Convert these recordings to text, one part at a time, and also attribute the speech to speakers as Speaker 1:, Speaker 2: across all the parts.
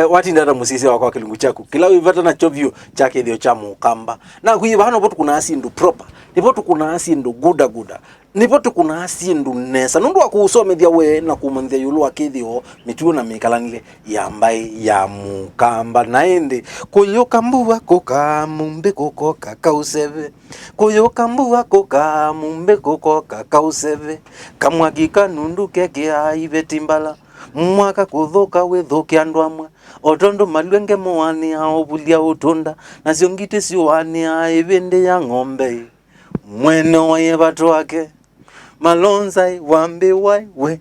Speaker 1: wati ndara musisi wako kilungu chaku kila wivata na chovyo chake dio cha mukamba na kuiva hano potu kuna asindu proper nipotu kuna asindu guda nipotu kuna asindu nesa nundu wakusomethia we na kumunthia yulu wakithio mituo na mikalanile ya mbai ya mukamba naende kuyoka mbua koka mumbe kokoka kauseve kuyoka mbua koka mumbe kokoka kauseve kamwagika nundu keke aive timbala mwaka kuthuka withukia andu amwe otondo malwenge moani aobulia utunda na siongite siwani aivende ya ng'ombe mwene waye watu wake malonzai wambe waiwe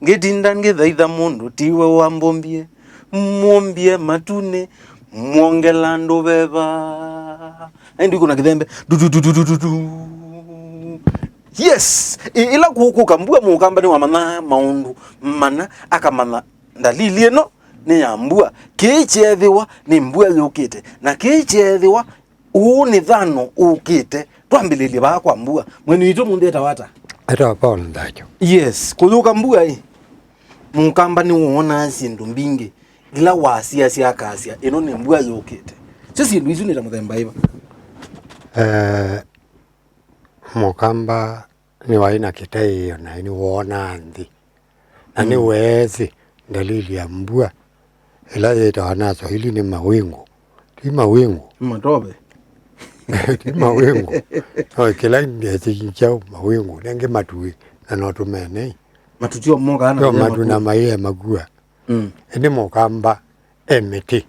Speaker 1: ngidinda ngithaitha mundu tiwe wambombie mwombie matune mwongela ndu beba endi kuna kithembe yes ila kukambua mukamba ni wamana maundu mana akamana dalili eno ni ambua kiichethiwa ni mbua yukite na kiichethiwa ni thano ukite twambililie ba kwa mbua mwenu itu mundu etawata
Speaker 2: eta Paul ndacho
Speaker 1: yes kuyuka mbua mukamba ni wona sindu mbingi ila wasia sia kasia eno ni mbua yukite sisi ndu izu ni tamuthemba iba
Speaker 2: mukamba ni waina kitaiyo na ni wona nthi na ni wezi dalili ya mbua ila yeta wanazo hili ni mawingu ti mawingu
Speaker 1: matobe
Speaker 2: ti mawingu kila ndia chikinchao mawingu nenge matui na notumene
Speaker 1: matutio moga ana
Speaker 2: yo matu na maiye magua ni mukamba emiti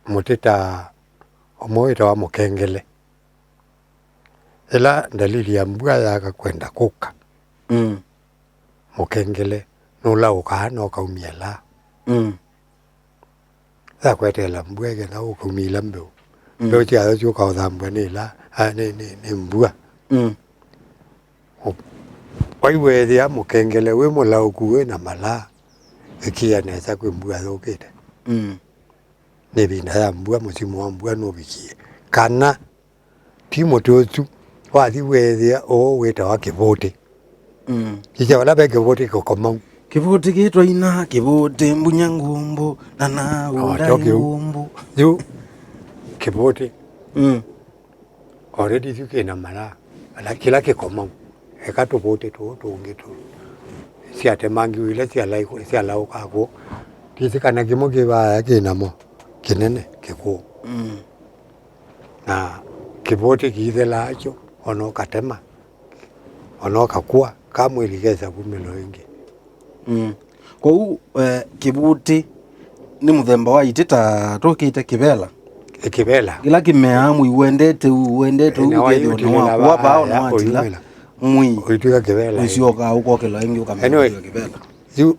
Speaker 2: mutita omoita wa mukengele ila dalili ya mbua yaka kwenda kuka mukengele nula ukahana ukaumia la za kwetela mbua gena ukaumila mbeu mbeu chiayo chuka uthambua ni la ni mbua waiwethia mukengele wi mulauku wi na mala ikia nesa kwi mbua thukite ni binda ya mbua musimu wa mbua nubikie kana timo totu wathi wethia wita wa kivuti kicha wala be kivuti kokomau
Speaker 1: kivuti kitwa ina kivuti mbunya ngumbu na ngumbu
Speaker 2: yu kivuti already yuke na mala ala kila kikomau ekatuvuti tungi tu siate mangi wile sia lau kako tisikana kimo kiba kinamo kinene kiku na kivuti kithela acho ono katema ono kakua kamwiligeza kumelo ingi
Speaker 1: kou kivuti ni muthemba wa itita tukite kibela kila kimeamu iwendete ukethio no wapa au no atila mwi
Speaker 2: uitika kibela
Speaker 1: usioka uko kila ingi ukamenya kibela
Speaker 2: yu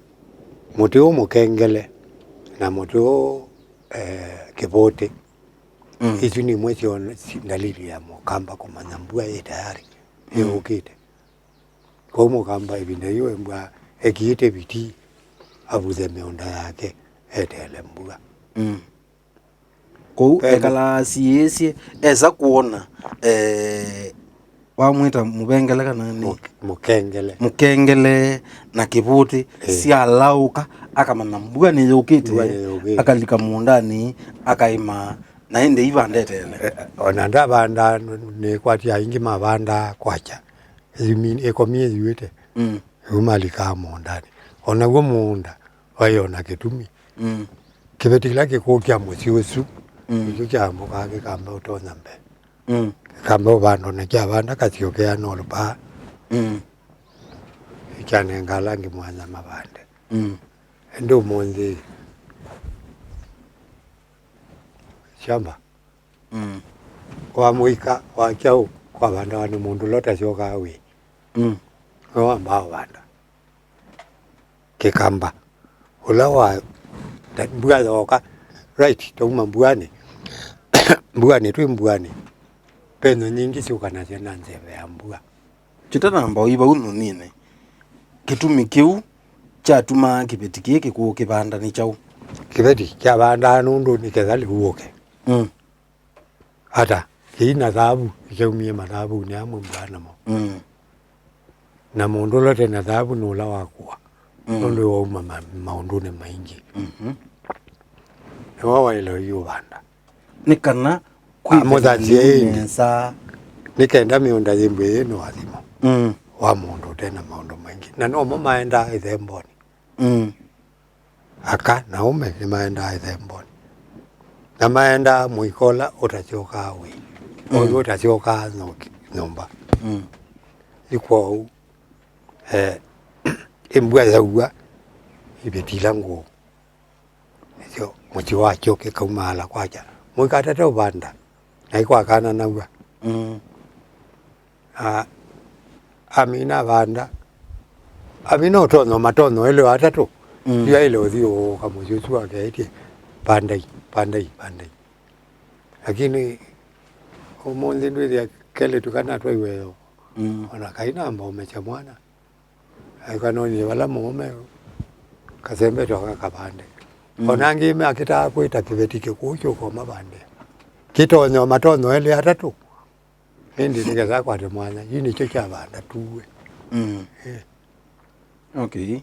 Speaker 2: mutio mukengele na mutio kivuti hizi ni mwezi wa dalili ya mukamba kumanya mbua ye tayari ukite kwa mukamba ibinda yo mbua ekiite biti abuze meonda yake etele mbua
Speaker 1: kou ekala siesie eza kuona wamwita mubengele kana ni mukengele na kivuti sia lauka akamana mbua ni yukite akalika mundani akaima naende iva ndetele
Speaker 2: onanda banda ne kwatia ingi mabanda kwacha izimini ekomie yuite umalika mundani onago munda wayona ketumi kibetikila kikokia musiusu kya mukage kamba utonya mbe kamba bando na kya banda katiokea nolpa cyane ngalangi mwana mabande ndo monzi shamba kwa muika kwa kyau kwa banda wanu mundu lota shoka awi kwa mbao banda kikamba ulawa mbua zoka right tuma mbuani mbuani tu mbuani peno nyingi suka na tena nzeve ya mbua
Speaker 1: chitana mbao iba uno nine kitumi kiu cha tuma kibeti kiki ku kibanda ni chau
Speaker 2: kibeti kya banda nundu nikethali uoke hata kina dhabu kiumie madhabu ni amu mbana mo na mundu lote na dhabu nula wakwa ndio wauma maundune maingi wawa ilo yu banda
Speaker 1: nikana
Speaker 2: kwithenesa nikenda miunda yimbe no athimo wa mundu tena maundu maingi na no maenda ithemboni aka na ume ni maenda ithemboni na maenda muikola utachoka we oyo utachoka nyumba iko imbwa zaua ibetila ngo sio muchi wacho ke kaumala kwacha mwikatata ubanda naikwa kana naua amina banda amina otono matono ele atatu ya ile odio kama Yesu akaiti pandai lakini omonde ndio kele tukana twaiwe ona kaina ambao mecha mwana aikanoni wala mume kasembe toka kabande onangi me akita kwita kivetike kucho kwa mabande kitonyo matono ele atatu ndi nikaza kwa mwana yini cho cha banda tuwe
Speaker 1: okay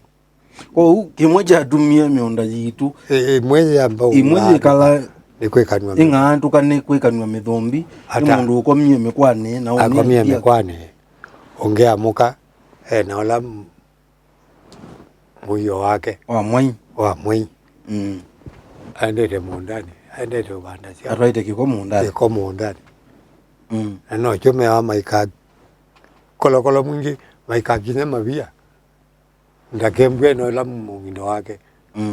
Speaker 1: kwa kimoja dumia mionda yitu
Speaker 2: mwezi ambao
Speaker 1: imwezi kala
Speaker 2: nikwekanwa
Speaker 1: ingantu kane kwekanwa mithombi mundu ukomie mekwane na
Speaker 2: ukomie mekwane ongea muka na wala muyo wake
Speaker 1: wa mwai
Speaker 2: andete mundani andete ubanda sia
Speaker 1: araite kiko mundani
Speaker 2: no chume wa maika kolo mwingi maika kine mabia ndakembwe no la mungindo wake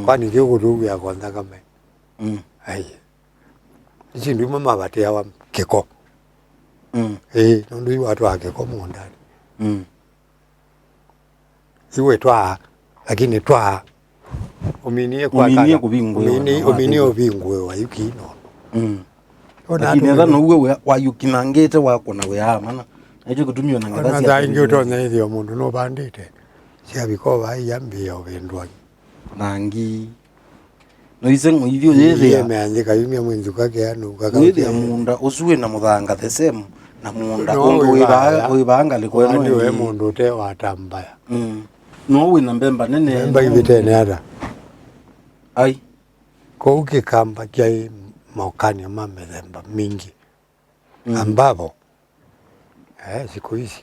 Speaker 2: kwani kiko rugu ya kwanza kama ai isi ndimo mabate ya kiko ndio watu wake kwa mundani iwe twa lakini twa uminie kwa
Speaker 1: uminie kubingwe
Speaker 2: uminie ubingwe wa yukino
Speaker 1: lakini ndano uwe wa yukinangete wako na we amana ejo kutumio na ngadazi
Speaker 2: na ingi utona hiyo mundu no bandite sia bikoba yambia obendwa
Speaker 1: nangi no isengo ivyo yeze
Speaker 2: ya meandika yumya mwenzu kake anu
Speaker 1: kakauti munda usuwe na muthanga the same na munda ongo wibanga likweno
Speaker 2: ni we mundu te watambaya
Speaker 1: no we na mbemba nene
Speaker 2: mbemba ibitene ada
Speaker 1: ai
Speaker 2: ko ukikamba kia maukani mamethemba mingi ambapo siku hizi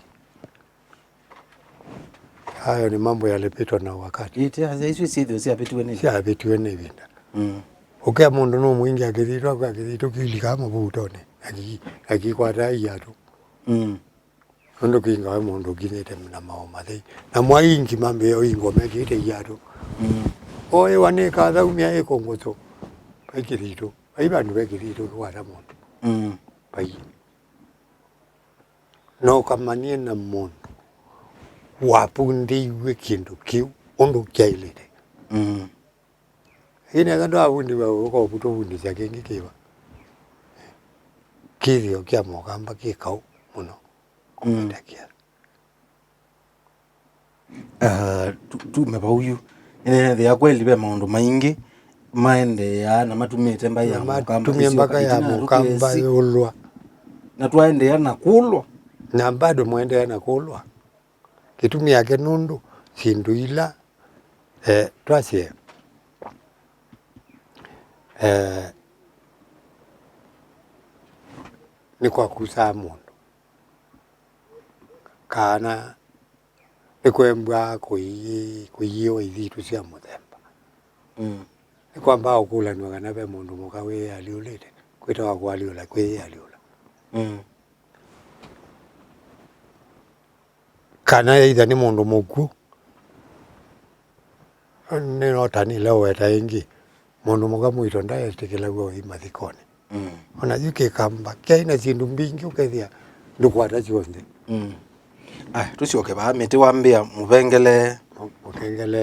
Speaker 2: hayo ni mambo yalipitwa na wakati
Speaker 1: ite hizo sisi
Speaker 2: siapitiwe ni vinda ukia mundu no mwingi akithitwa kwa akithitwa kili kama butone akikwata iyatu ndo kinga wa mundu kinete na maoma thei na mwaingi mambe yo ingome kite iyatu oye wane kadha umya ekongoto pakirito aibandu bekirito kwata mundu pai no kamanie na mundu wapundi wekindu kiu ondo kyailete ine kando abundi ba ko buto bundi yakengi kiba kirio kya mokamba kikau muno kumetakia
Speaker 1: tu mebauyu ine thia kweli be maundu maingi maende ya na matumite mba ya mukamba
Speaker 2: matumie mpaka ya mukamba yulwa
Speaker 1: na twaende ya nakulwa
Speaker 2: na bado mwende ya nakulwa kitumia yake nundu sindu ila twasie ni kwa kusa mundu kana ni kwembwa kuyiwa ithitu cia muthemba ni kwamba ukulanwa kana be mundu mukawe aliulite kwita wa kwaliula kwe aliula kana either ni mundu muku ni notani leo weta ingi mundu mukamwito ndaetikila gwo imathikoni ona yuke kamba kaina sindu mbingi ukethia ndukwata cionde
Speaker 1: tucioke ba miti wambia muvengele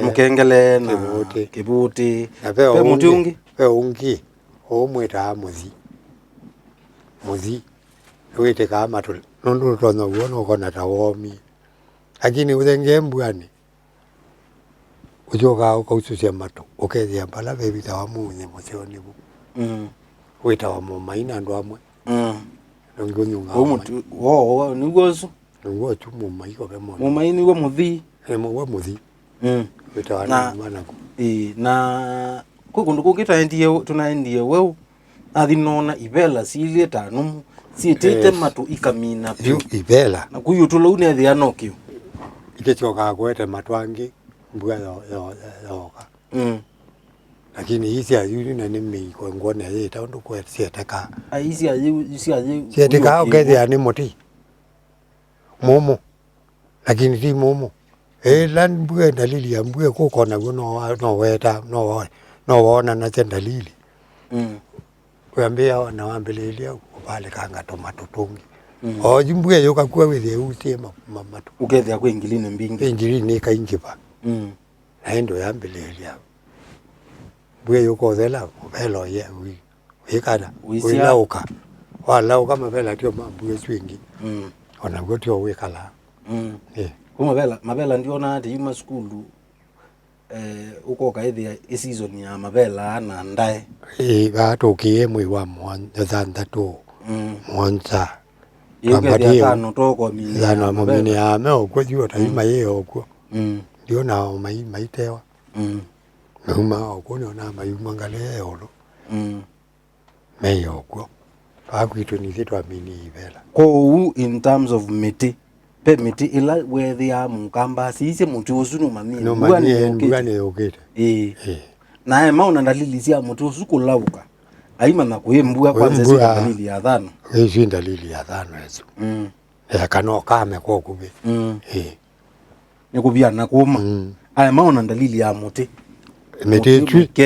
Speaker 1: mukengele na kibuti
Speaker 2: pe muti ungi pe ungi omweta muthi wete kama tu nundu tono wono kona tawomi lakini uthenge mbwani ujoka ukausucia matu ukethia bala bebita wa munye mucioni bu weta wa mumaina andu amwe nongunyunga
Speaker 1: muti wo niguo su
Speaker 2: niguo tu mumai ko be mo
Speaker 1: mumai niguo muthi
Speaker 2: muthi Witawana mana ku.
Speaker 1: Na kundu kukitaendie tunaendie weu athinona ibela silie tanu sietete matu ikamina
Speaker 2: pyu ibela
Speaker 1: na kuyutulo une athianokio
Speaker 2: ikechoka kwete matwangi mbua yoka lakini hizi ayuri na nimi kwa ngone yeta ndo kwa sieteka
Speaker 1: hizi ayu
Speaker 2: sieteka ogethia ni muti momo lakini ti momo lan mbue dalili ya mbue kuko na no weta no wona na dalili kuambia na wambelelia kupale kanga tomato tungi jimbue yoka kwa wethe utie mamatu
Speaker 1: ukethia kwa ingilini mbingi
Speaker 2: ingilini kaingipa na ndo yambelelia mbue yoko thela velo ye wikana wilauka walauka mavela tio mambue swingi ona gotio wikala
Speaker 1: mavela ndio na ati yuma skulu uko kaithia season ya mavela na ndae
Speaker 2: gatukie mwi wa thanthatu mwanza
Speaker 1: yugethia tano toko mini
Speaker 2: thano mumini ame okwo thio taima ye okwo ndio na maitewa Numa okwo na mayuma ngale yolo meyo okwo akwitu ni thitu amini ibela
Speaker 1: ko in terms of miti pe miti ila wethia mukamba sise muti usunu mamini
Speaker 2: ngane yokete
Speaker 1: na mauna dalili cia muti usuku lauka aima na kuimbua kwanza sio dalili ya thano
Speaker 2: sio dalili ya thano hizo kana kame kwa kube
Speaker 1: ni kubia na kuma aya mauna dalili ya muti
Speaker 2: miti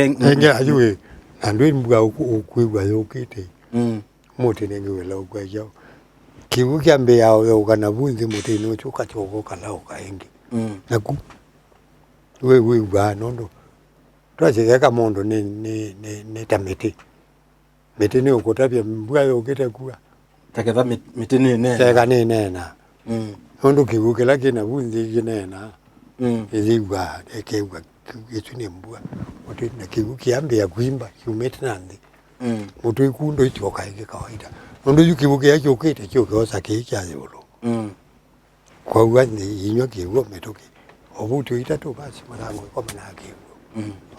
Speaker 2: nge ajue andwe mbua ukuigwa yokete muti nenge la ukwajo kiwu kiambe yao kana bunzi muti no chuka choko kala ukaengi naku we ba nondo twacheka mondo ne tamete mete ne ukotapia mbua yokete kuwa
Speaker 1: takeva mete ne
Speaker 2: teka ne na nondo kiwu kila kina bunzi kinena izigwa ekewa kitune mbua muti na kiwu kiambe ya kuimba humete nandi mutu ikundo ichoka ike kawaida nondo yukibuke yake ukete kyo kosa kike ayolo kwa wani inyo kiwo metoke obutu itatu basi marango kwa manake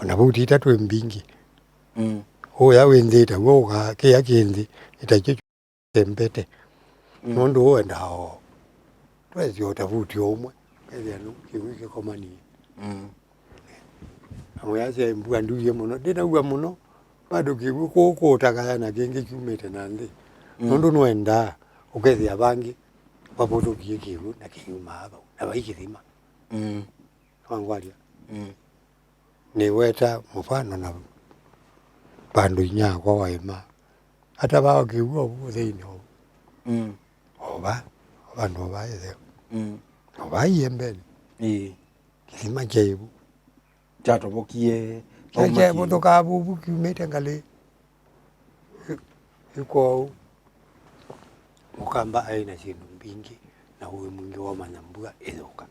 Speaker 2: ona butu itatu mbingi ya wendeta woga ke yakenzi itacho tembete nondo wenda ho twezi otafuti omwe kaya no kiwike komani amoyaze mbua nduye muno dena uwa muno bado kiwuko takayana genge kumete nande nondo nwenda ukezi abangi babodo kiyekiru na kiyuma aba abayikirima wangwalia ni weta mfano na bandu nya kwa waima hata bawo kiwo buzeino oba bandu baye oba yembele kisima jebu
Speaker 1: chato bokie
Speaker 2: Kaya motoka bubu kumete ngale yuko mukamba aina sindu mbingi na uwe mwingi wa manambua ezoka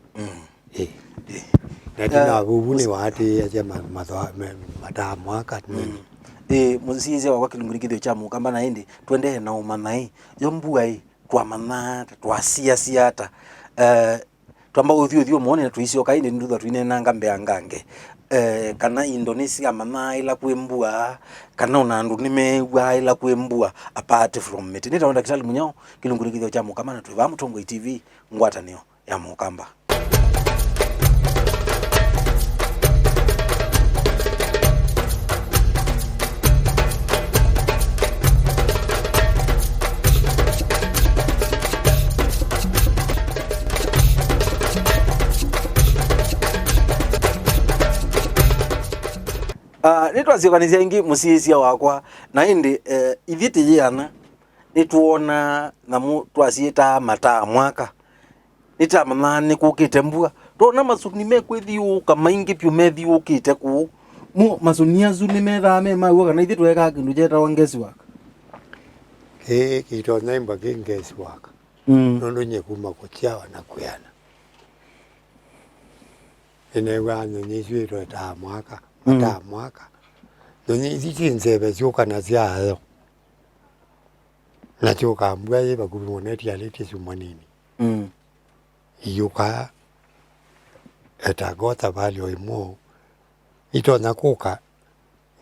Speaker 2: na bubu ni wati ya jema mata mwaka
Speaker 1: musize wa kilunguri kithio cha mukamba na indi twende na umanai yo mbua twa mana twa siata twamba uthio muone na tuisio kainde ndutha twine nanga mbea ngange kana Indonesia mana ila kuembua kana una andu nimewa ila kuembua apart from miti nitaonda kisali munyao kilunguri kithio cha mukamba na tuva Mutongo TV ngwatanio ya mukamba. Nitwazikanizia ingi musisia wakwa na indi ithiti yana nituona na twasieta mata mwaka nitamana kukite mbua tona masuni mekwithiuka maingi pyu methiukite ku mu masunia zu ni methame mawo kana ithi tweka kindu jeta wangesi waka
Speaker 2: kito naimba kingesi waka nondo nyekuma kuchiawa na kuyana enewa nyonyeswiro ta mwaka mata mwaka nonye izinzebe zyoka zyayo nachoka mbwa ye bakuboneti alete sumanini yuka etagota vali oimo ito nakuka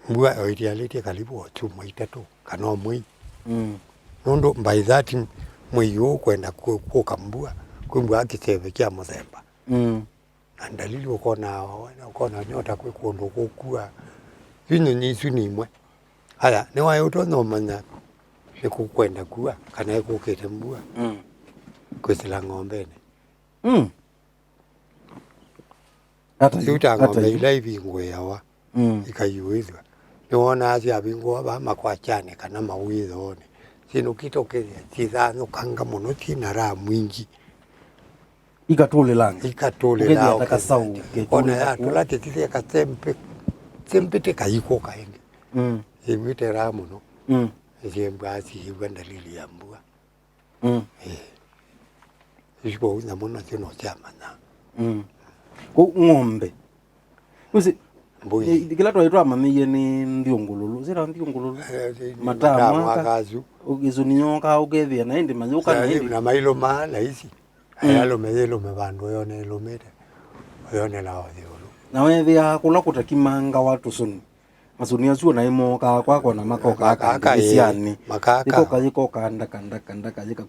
Speaker 2: mbua oitialite karibu ochuma itatu kana mwi nondo by that mwiyo kwenda kuka mbua kumbua akitebe kya muthemba na dalili ukona nyota kwe kundu kukua ino ni imwe haya ni wayo utono manya nikukwenda kuwa kana ikukite mbua kwitila ngombene hata ngombe ile ibingwe yawa ikayuithwa niwona acia abingwa ba makwachane kana mawithone sino kitokethia tithano kanga muno tina ra mwingi
Speaker 1: ikatulilanga
Speaker 2: ikatulila
Speaker 1: takasau
Speaker 2: ona ya tulate tithia katempe kayiko kaenge ibite ra muno Jembasi hiwa dalili ya mbua. Ishiko una mona tino chama na.
Speaker 1: Ng'ombe. Usi kila tu aitwa mamiye ni ndiongololo. Zira ndiongololo. Matama
Speaker 2: akazu.
Speaker 1: Ugizo ninyoka ugethia na indi mayoka na indi.
Speaker 2: Na mailo mala isi. Ayalo meyelo mebando yone lomete. Yone la odiolo.
Speaker 1: Na wethia kula kutakimanga watu suni. Masuni azuo na imoka kwako na makoka aka isiani
Speaker 2: makaka
Speaker 1: yikoka ndaka yika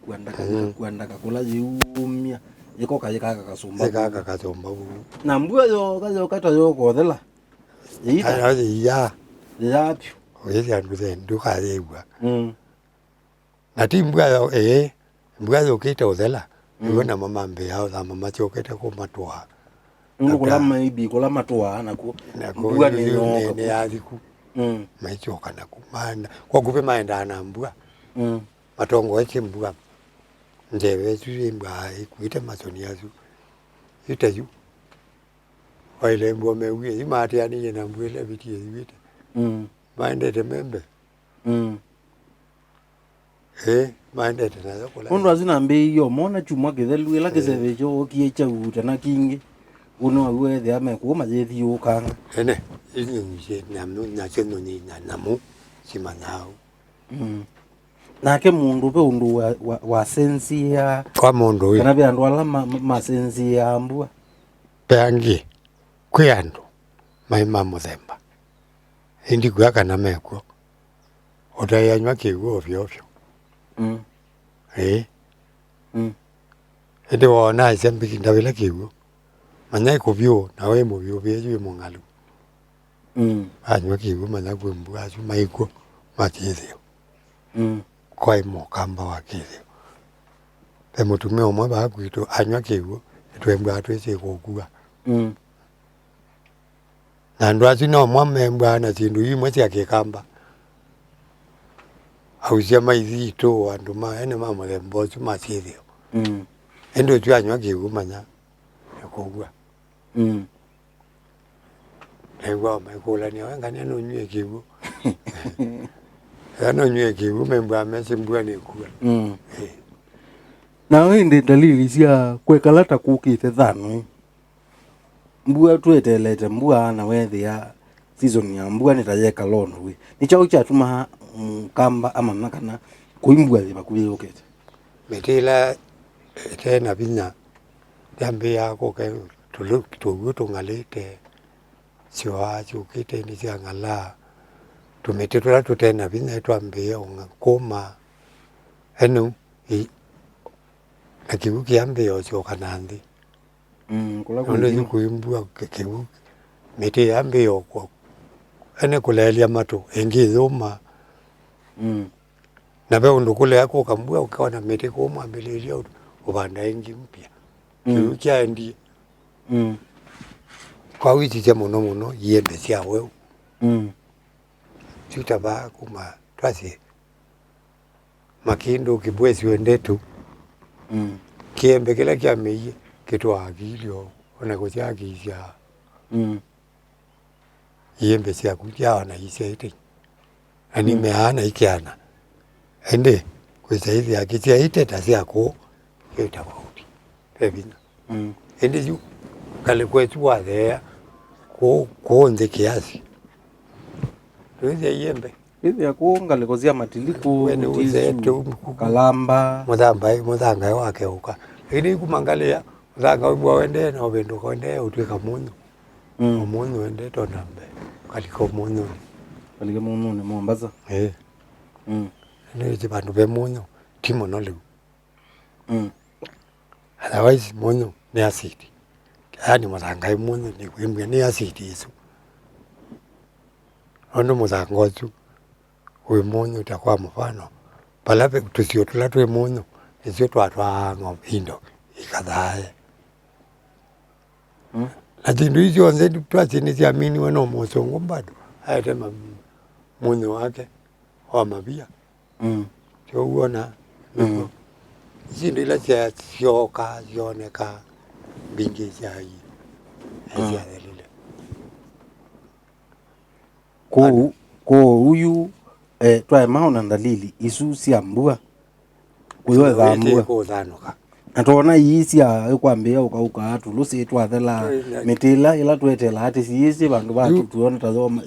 Speaker 1: kuanda kakula yumia yika kasumba na mbua yo kazo kata yo kodela
Speaker 2: ita ya
Speaker 1: yapyo
Speaker 2: oyezi anduze nduka yebwa na timbwa yo mbwa yo kita odela yona mama mbe yao za mama chokete ko matwa
Speaker 1: kula maibi kula matwa nako mbua ni
Speaker 2: nyoka ne aliku maichoka na kumana kwa kupe maenda na mbua matongo eche mbua ndewe tuye mbua ikuite masoni yazu itayu waile mbua mewe imati ani na mbua ile biti yite maende temembe maende tena kola
Speaker 1: ondo azina mbe yo mona chuma githelu ila kiseve cho kiecha uta na kingi uno awe the ame ko ma yethi ukanga
Speaker 2: ene ini nje namu na cheno ni namu simanao
Speaker 1: nake mundu pe undu wa sensi ya
Speaker 2: kwa mundu wi
Speaker 1: kana be andu ala ma sensi ya mbua
Speaker 2: peangi kwiandu maima muthemba indi gwaka na meko otayanywa kiwo ovyo ende wona isembi kindawila kiwo manya ikuvyo nawe muvyo vyeju mungalu anywa kiwo manya kwembu asu maiko makithio kwa imokamba wa kithio pe mutume omwe bakwito anywa kiwo twembu atwese kokua na ndo asu no mwamembwa na sindu imwe cia kikamba ausia maithito andu ma ene mamuthemba ucio makithio endo tu anywa kiwo manya kokua Ewa maikola ni wenga neno nywe kiwu. Ano nywe kiwu membwa mesi mbwa ni kuwa.
Speaker 1: Na wende dalili cia kwekalata kukite thano. Mbua twetelete mbua na wethi ya season ya mbua nitayeka lono we. Ni chao cha tuma kamba ama nakana kuimbwa ziba kuyokete.
Speaker 2: Metela tena binya. Dambe yako ke tuluk tugutu ngalete. Siwa chukite ni cia ngala. Tumetitula tutena binya twambia ngakoma. Enu akibu kiambe ocho kanandi.
Speaker 1: Kula
Speaker 2: Ndio kuimbwa kibu. Mete yambe yoko. Ene kulelia mato engizoma. Na be undukule yako kambua ukawa na mete koma mbelelia ubanda engi mpya. Kiukia endi. Kwa witi cha mono yembe cia wewe. Tutaba kuma twasi. Makindo kibwezi wendetu. Kiembe kila kia meye kitu agilio ona kutia kisha. Yembe cia kuja ona isete. Ani meana ikiana. Ende kusaidia akitia iteta cia ko itabaudi. Pebina. Ende yu kale kwetu wa there ko nze kiasi. Tuweze yembe.
Speaker 1: Hivi ya kuonga likozia matiliku,
Speaker 2: Wene uzetu
Speaker 1: kalamba.
Speaker 2: Mudanga wake uka. Ili kumangalia Zanga ubwa wende na wendo kwende utweka munyu. Munyu wende tonambe. Kaliko munyu.
Speaker 1: Kaliko munyu ni Mombasa.
Speaker 2: Ni bantu be munyu timo no lew. Otherwise munyu ni acid. Yani muzanga munyu ni kwimwe ni acid isu. Ono muzanga otu. We munyu utakuwa mfano. Palape tusio tulatwe munyu. Isio twatwa ng'ombe ikadhae. Atindu hizo onze twatini siamini wano mosongo bado. Ayatema munyu wake wa mabia. Sio uona. Isindu ila sioka sioneka bingi chai. Sia lile.
Speaker 1: Ko huyu twae maona ndalili isu siambua. Kuyo dhambua.
Speaker 2: Ko dhanuka.
Speaker 1: Atona yisi ya kwambia ukauka atu lusi twathela mitila ila twetela ati siyisi bandu batu tuona tazoma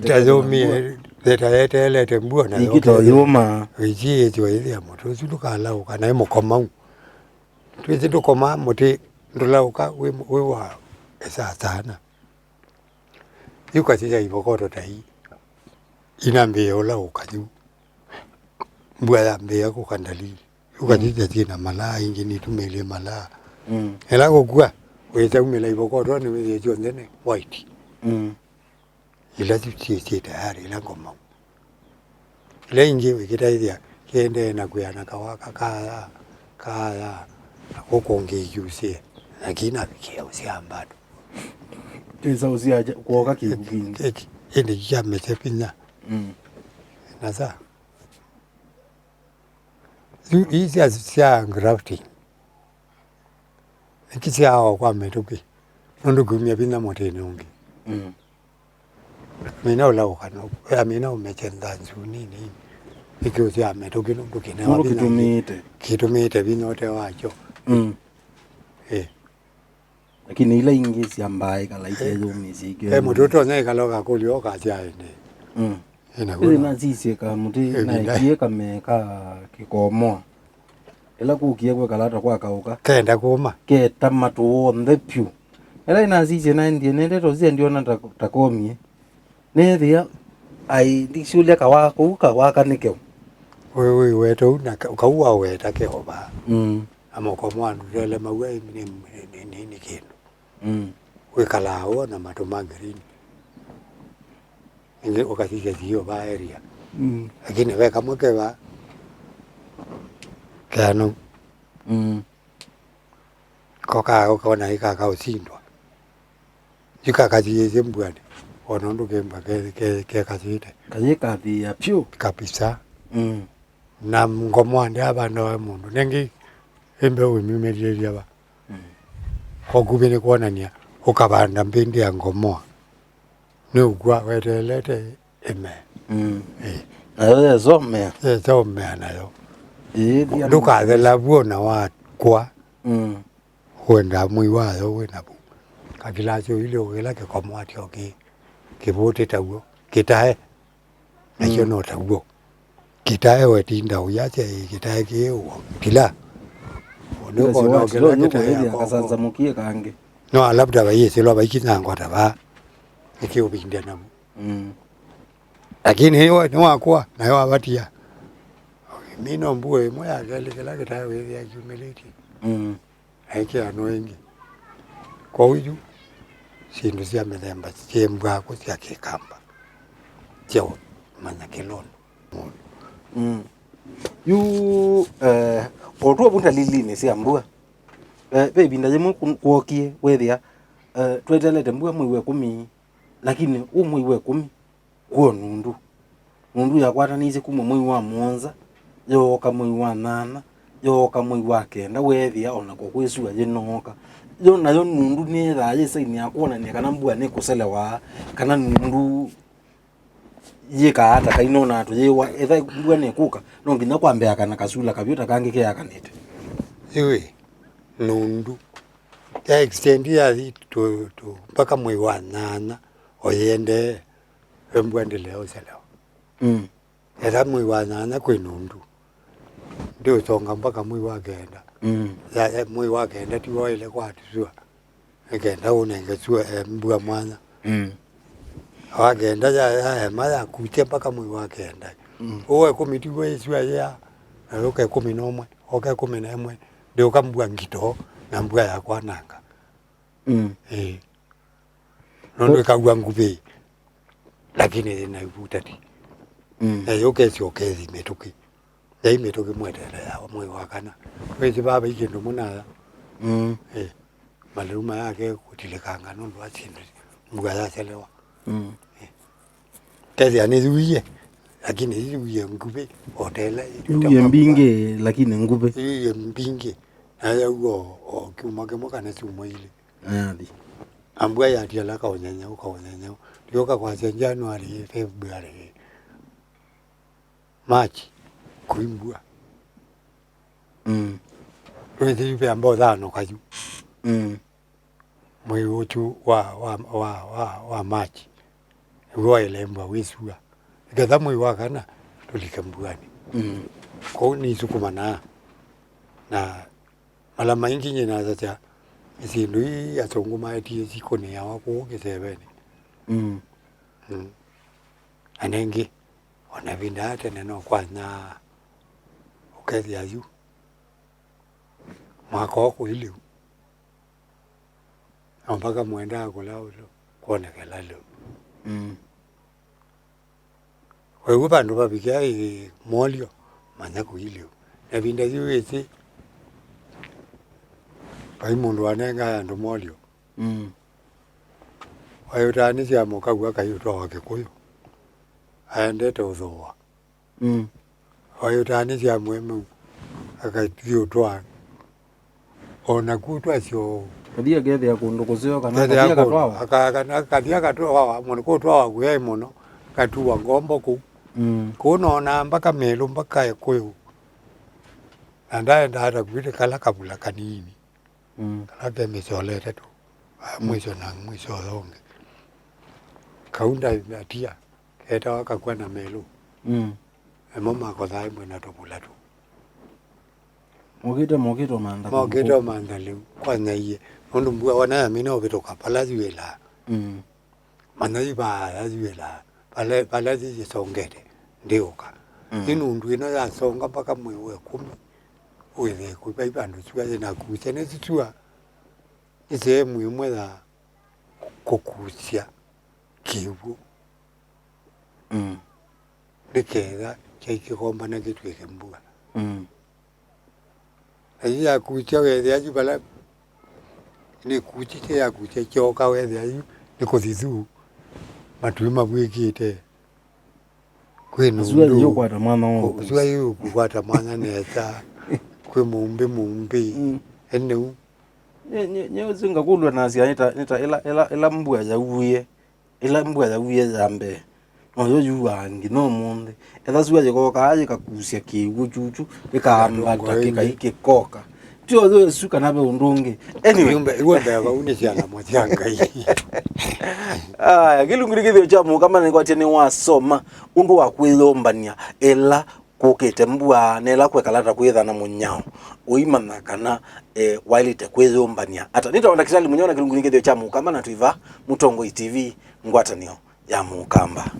Speaker 2: tazomi leta tembua na
Speaker 1: ikito yuma
Speaker 2: iji ito ile ya moto zuluka la ukana mukoma twezi tukoma muti ndulauka we wa esa sana yuka tija ibokoto tai inambe ola ukaju mbwa ya mbe ko kandalili ukatija tina mala ingini tumele mala ela kokua weta umela ibokoto ni we jondene white ila titi tayari ila ngoma ile ingi wikita idia kende na kuyana kawaka kaya kokonge yusie lakini abikia usiambado
Speaker 1: tisa usia kuoka kibingi
Speaker 2: ende jame tepina nasa hizi azisia grafting nikisia hawa kwa metuki nondo gumia bina motene ungi mina ula ukano mina umechenda nzunini ikiusi ametuki nondo kine
Speaker 1: wa bina
Speaker 2: kitumite binote wacho
Speaker 1: lakini ila ingi siambaye kala itezo miziki
Speaker 2: mutoto naye kaloka kulioka siaende
Speaker 1: ile nazisi ka muti na ikie kameka kikomo ila kukie kwe kalata kwa kauka
Speaker 2: kenda kuma
Speaker 1: ke tamatu on pyu ila inazisi na ndie nende tozi ndio na takomie ne thia ai ndishulia ka waka nikeo
Speaker 2: wewe weto na kauwa weta keoba ama kwa mwana ndele mawe ni kinu we kalao na matomagrini inge ukatija dio ba area lakini weka mweke ba kano koka ukona ikaka usindwa ikaka mbwani onondo kemba ke kazite
Speaker 1: kayeka ya pyu
Speaker 2: kabisa na ngomwande abana wa mundu nengi embe wimimelia ba kokubene kuonania ukabanda mbindi ya ngomoa ni ugwa wetelete eme
Speaker 1: ayo zomea
Speaker 2: zomea nayo duka la buona wa kwa huenda mwi wayo wenabu kakilacho ile ogela ke komwati oki kibote tawo kitae nacho no tawo kitae wetinda uyache kitae kiyo kila
Speaker 1: ndoko ogela kitae akasanza mukie kange
Speaker 2: no labda bayese lo bayikinanga taba ikiyobinda nabo lakini hiyo ni wakwa na hiyo abatia mino mbue moya gele kitae we ya humility haike anoingi kwa huyu sindu cia mithemba ciembwa ko cia kikamba cio manya kilono
Speaker 1: yu otu bunta lilini cia mbua baby ndaje mu kuokie wethia twetelete mbua mwiwe 10 lakini umwiwe 10 kuo nundu yakwata nize kuma mwi wa monza yoka mwi wa 8 yoka mwi wa 9 wethia ona ko kwesua jinoka yo nayo nundu ni thaje saini yakuona ni kana mbua ni kuselewa kana nundu yeka hata kainona atu yewa etha mbua ni kuka no nginya kwambea kana kasula kabyota kange ke yakanite
Speaker 2: iwe nundu ya extend ya to mpaka mwi wa 8 oyende mbua ndeleo selewa era mwi wa 8 kwe nundu ndio tonga mpaka mwi wa 9 ya mwi wake enda tiwa ile kwa tusua ekenda unenge sua mbua mwana wake enda ya maya kutia mpaka mwi wake enda owe komitiwe isua ya aloke 11 oke 11 ndio kambua ngito na mbua ya kwa nanga nondo kagwa ngupe lakini na ivuta ti yoke sio kezi metoki dai metoki mwetera ya mwe wakana wezi baba ikindu munala maluma yake kutilekanga nondo atinde mbua ya selewa kezi anizuie lakini izuie ngupe hotela
Speaker 1: iye mbinge lakini ngupe
Speaker 2: iye mbinge aya ugo okiumake mwakana sumo ile
Speaker 1: adi
Speaker 2: ambua ya tiala ka onyanya lioka kwa January February March kuimbua wezi yupe ambao dhano kaju mwi uchu wa March uwa ilembwa wisua ikatha mwi wakana tulikembuani kwa ni sukumana na mala maingi nyina zacha isindu hii atonguma eti sikone ya wako kisebeni anenge ona vindate neno kwana ukezi ayu mwako kuiliu mpaka mwenda kulao kuona kelalo wewe bandu babikia molio manya kuiliu na vindayu eti pai mundu anenga ndo molio ayutani cia mukagwa kayutwa wake kuyo aendete uthoa ayutani cia mwemu akathiutwa ona kutwa cio
Speaker 1: kadia gethe ya kundu kusio kana kadia katwawa
Speaker 2: akadia katwawa muno kutwawa kuye muno katuwa ngombo ku kunona mpaka melu mpaka kuyo andaenda hata kwite kala kabula kanini kala misolete tu mwisho na mwisho longe kaunda atia keta wakakuwa na melu mama akothai mwena topula tu mokito manda leu kwanya iye nundu mbua wana ya mina okitoka palazi wela manazi palazi wela palazi jisongete ndioka inundu ino ya songa mpaka mwewe 10 uweze kuipa andu chua na kuchene chua ise mwimwe za kukusia kiwu nikega chaikikomba na kitu ikembua ya kucha wethe ayu bala ni kuchite ya kucha choka wethe ayu ni kuthizu matui mabwikite kwenu
Speaker 1: zuwa kwata mwana wao
Speaker 2: zuwa yu kwata mwana neta kwe mumbi enu
Speaker 1: nye zinga kulwa nasia nita ela mbua ya uye zambe no yuwangi no monde ela zuwa yeko kaje kakusia kiwu chuchu ikamba dakika ikikoka tio zo suka nabe undungi
Speaker 2: anyway iwenda baunisia na mwachanga hii
Speaker 1: kilungirigithio chamu kama ni kwatene wasoma undu wa kwilombania ela kukite mbua nela kwekalata kwithana munyao uimana kana wailite kwilombania ata nitaonda kisali munyona kilungirigithio chamu kama na tuiva Mutongo TV ngwatanio ya Mukamba.